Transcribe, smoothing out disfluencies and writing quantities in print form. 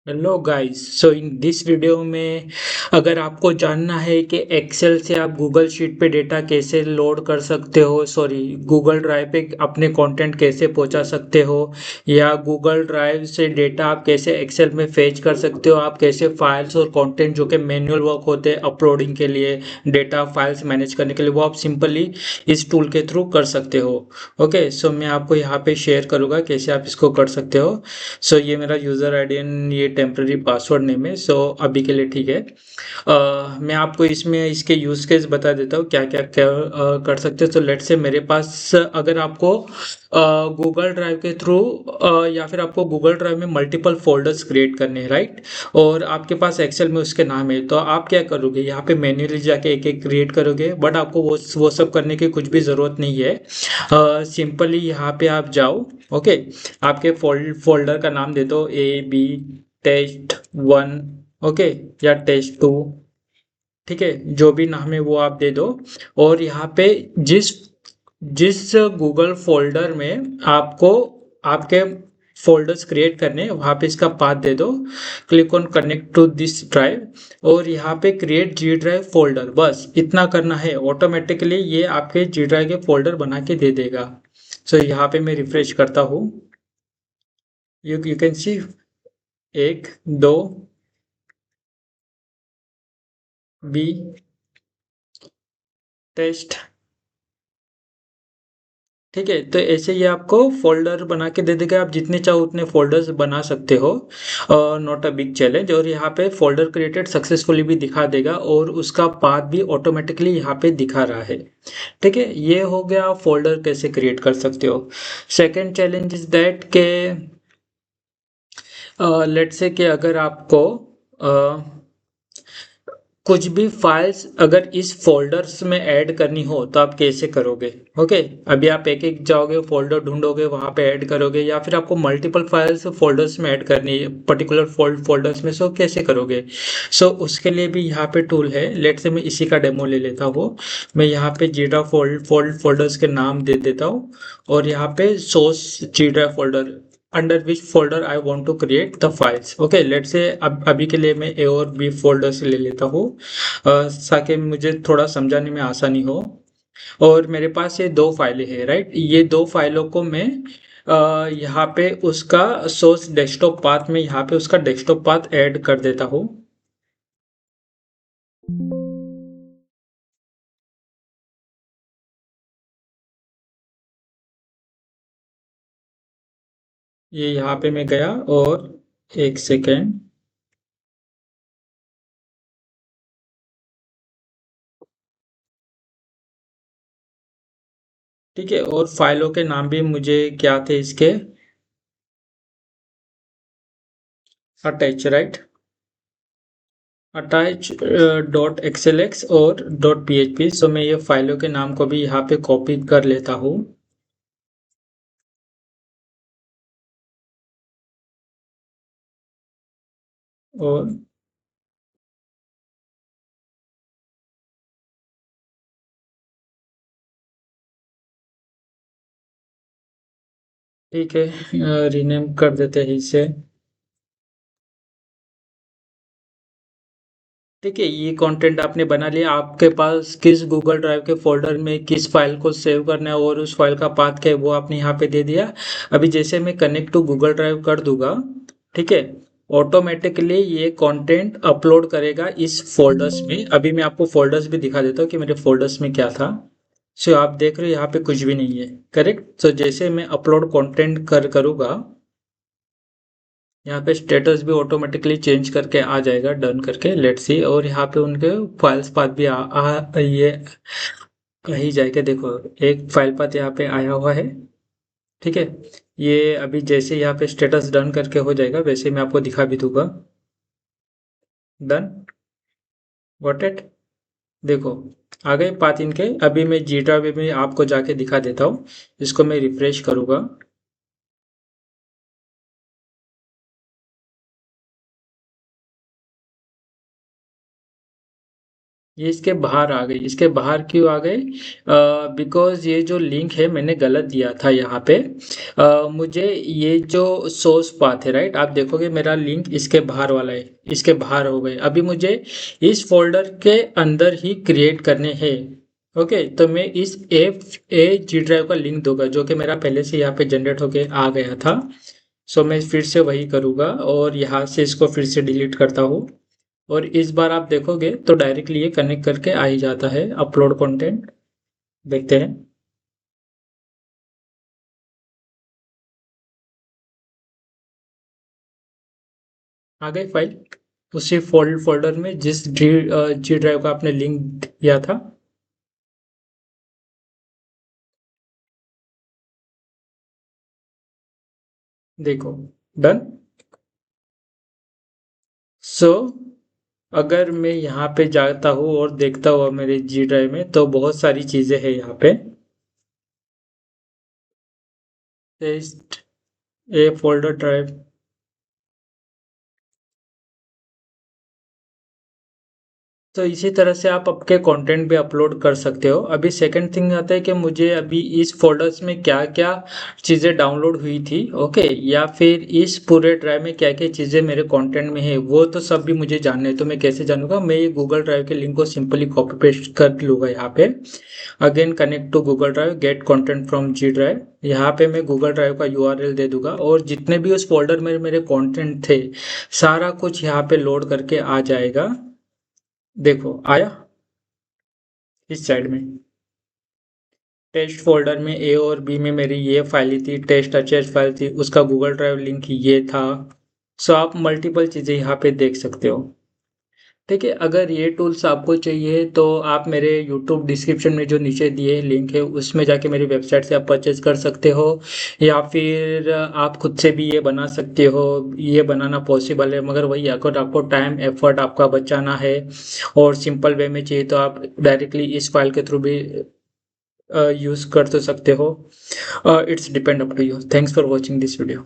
Hello guys, so in this video में अगर आपको जानना है कि एक्सेल से आप गूगल शीट पे डेटा कैसे लोड कर सकते हो, सॉरी गूगल ड्राइव पे अपने कंटेंट कैसे पहुंचा सकते हो, या गूगल ड्राइव से डेटा आप कैसे एक्सेल में फेच कर सकते हो, आप कैसे फाइल्स और कंटेंट जो कि मैनुअल वर्क होते हैं अपलोडिंग के लिए, डेटा फाइल्स मैनेज करने के लिए, वो आप सिंपली इस टूल के थ्रू कर सकते हो। ओके, सो मैं आपको यहाँ पे शेयर करूँगा कैसे आप इसको कर सकते हो। सो ये मेरा यूज़र आईडी एंड ये टेम्प्रेरी पासवर्ड नेम है। सो अभी के लिए ठीक है। मैं आपको इसमें इसके यूज़ केस बता देता हूँ क्या क्या क्या कर सकते हो। तो लेट से मेरे पास अगर आपको गूगल ड्राइव के थ्रू या फिर आपको गूगल ड्राइव में मल्टीपल फोल्डर्स क्रिएट करने हैं, राइट। और आपके पास एक्सेल में उसके नाम है, तो आप क्या करोगे, यहाँ पे मैन्युअली जाके एक एक क्रिएट करोगे, बट आपको वो सब करने की कुछ भी ज़रूरत नहीं है। सिंपली यहाँ पे आप जाओ। ओके, आपके फोल्डर का नाम दे दो A B test 1। ओके, या test 2। ठीक है, जो भी नाम है वो आप दे दो। और यहाँ पे जिस जिस गूगल फोल्डर में आपको आपके फोल्डर्स क्रिएट करने हैं, वहाँ पे इसका पाथ दे दो। Click on connect to this drive और यहाँ पे क्रिएट जी ड्राइव फोल्डर, बस इतना करना है। ऑटोमेटिकली ये आपके जी ड्राइव के फोल्डर बना के दे देगा। सो यहाँ पे मैं रिफ्रेश करता हूँ। You can see 1 2 B test. ठीक है, तो ऐसे ही आपको फोल्डर बना के दे देगा। आप जितने चाहो उतने फोल्डर्स बना सकते हो, नॉट अ बिग चैलेंज। और यहाँ पे फोल्डर क्रिएटेड सक्सेसफुली भी दिखा देगा और उसका पाथ भी ऑटोमेटिकली यहाँ पे दिखा रहा है। ठीक है, ये हो गया फोल्डर कैसे क्रिएट कर सकते हो। सेकेंड चैलेंज इज दैट के लेट से कि अगर आपको कुछ भी फाइल्स अगर इस फोल्डर्स में ऐड करनी हो तो आप कैसे करोगे। ओके, अभी आप एक एक जाओगे, फोल्डर ढूंढोगे, वहां पे ऐड करोगे, या फिर आपको मल्टीपल फाइल्स फोल्डर्स में ऐड करनी है पर्टिकुलर फोल्डर्स में, सो कैसे करोगे। सो उसके लिए भी यहाँ पे टूल है। लेट से मैं इसी का डेमो ले लेता हूँ। मैं यहाँ पे जीड्रा फोल्डर्स के नाम दे देता हूँ और यहाँ पे source Ghidra folder under which folder I want to create the files. Okay, let say अब अभी के लिए मैं ए और बी फोल्डर से ले लेता हूँ, ताकि मुझे थोड़ा समझाने में आसानी हो। और मेरे पास ये दो फाइलें हैं, राइट। ये दो फाइलों को मैं यहाँ पे उसका सोर्स डेस्कटॉप पाथ में यहाँ पे उसका डेस्कटॉप पाथ ऐड कर देता हूँ। ये यहाँ पे मैं गया और एक सेकेंड। ठीक है, और फाइलों के नाम भी मुझे क्या थे इसके, attach, right. Attach dot XLX और डॉट PHP। सो मैं ये फाइलों के नाम को भी यहाँ पे कॉपी कर लेता हूँ। और ठीक है, रीनेम कर देते हैं इसे। ठीक है, ये कंटेंट आपने बना लिया। आपके पास किस गूगल ड्राइव के फोल्डर में किस फाइल को सेव करना है और उस फाइल का पाथ क्या है वो आपने यहाँ पे दे दिया। अभी जैसे मैं कनेक्ट टू गूगल ड्राइव कर दूंगा, ठीक है, ऑटोमेटिकली ये कंटेंट अपलोड करेगा इस फोल्डर्स में। अभी मैं आपको फोल्डर्स भी दिखा देता हूँ कि मेरे फोल्डर्स में क्या था। सो आप देख रहे हो यहाँ पे कुछ भी नहीं है, करेक्ट। सो जैसे मैं अपलोड कंटेंट करूँगा, यहाँ पे स्टेटस भी ऑटोमेटिकली चेंज करके आ जाएगा, डन करके। Let's see. और यहाँ पे उनके फाइल्स पाथ भी ये कहीं जाएगा, देखो एक फाइल पाथ यहाँ पे आया हुआ है। ठीक है, ये अभी जैसे यहाँ पे स्टेटस डन करके हो जाएगा वैसे मैं आपको दिखा भी दूंगा। Done, got it. देखो आ गए पाथ इनके। अभी मैं जीटा में आपको जाके दिखा देता हूँ। इसको मैं रिफ्रेश करूँगा। ये इसके बाहर आ गई। इसके बाहर क्यों आ गए? बिकॉज़ ये जो लिंक है मैंने गलत दिया था यहाँ पे। मुझे ये जो सोर्स पाथ है, राइट, आप देखोगे मेरा लिंक इसके बाहर वाला है, इसके बाहर हो गए। अभी मुझे इस फ़ोल्डर के अंदर ही क्रिएट करने हैं। ओके, तो मैं इस जी ड्राइव का लिंक दूंगा जो कि मेरा पहले से यहाँ पे जनरेट होके आ गया था। सो मैं फिर से वही करूँगा और यहाँ से इसको फिर से डिलीट करता हूँ। और इस बार आप देखोगे तो डायरेक्टली ये कनेक्ट करके आ ही जाता है अपलोड कंटेंट। देखते हैं। आ गई फाइल उसी फोल्डर में जिस जी ड्राइव का आपने लिंक दिया था। देखो, डन। सो अगर मैं यहाँ पे जाता हूँ और देखता हुआ मेरे जी ड्राइव में तो बहुत सारी चीज़ें हैं यहाँ पे। टेस्ट ए फोल्डर ड्राइव। तो इसी तरह से आप आपके कंटेंट भी अपलोड कर सकते हो। अभी सेकंड थिंग आता है कि मुझे अभी इस फ़ोल्डर्स में क्या-क्या चीज़ें डाउनलोड हुई थी, ओके? या फिर इस पूरे ड्राइव में क्या-क्या चीज़ें मेरे कंटेंट में है, वो तो सब भी मुझे जानना है। तो मैं कैसे जानूँगा? मैं ये गूगल ड्राइव के लिंक को सिंपली कॉपी पेस्ट कर लूँगा यहाँ पे। Again connect to Google drive, get content from G drive. यहाँ पे मैं गूगल ड्राइव का यूआरएल दे दूँगा और जितने भी उस फ़ोल्डर में मेरे कंटेंट थे, सारा कुछ यहाँ पे लोड करके आ जाएगा। देखो, आया इस साइड में। टेस्ट फ़ोल्डर में ए और बी में मेरी ये फाइलें थी, टेस्ट एचएस फाइल थी, उसका गूगल ड्राइव लिंक ये था। सो आप मल्टीपल चीज़ें यहाँ पे देख सकते हो। ठीक है, अगर ये टूल्स आपको चाहिए तो आप मेरे यूट्यूब डिस्क्रिप्शन में जो नीचे दिए लिंक है उसमें जाके मेरी वेबसाइट से आप परचेज़ कर सकते हो, या फिर आप खुद से भी ये बना सकते हो। ये बनाना पॉसिबल है, मगर वही अगर आपको टाइम, एफर्ट आपका बचाना है और सिंपल वे में चाहिए तो आप डायरेक्टली इस फाइल के थ्रू भी यूज़ कर तो सकते हो। It's depend up to you. Thanks for watching this video.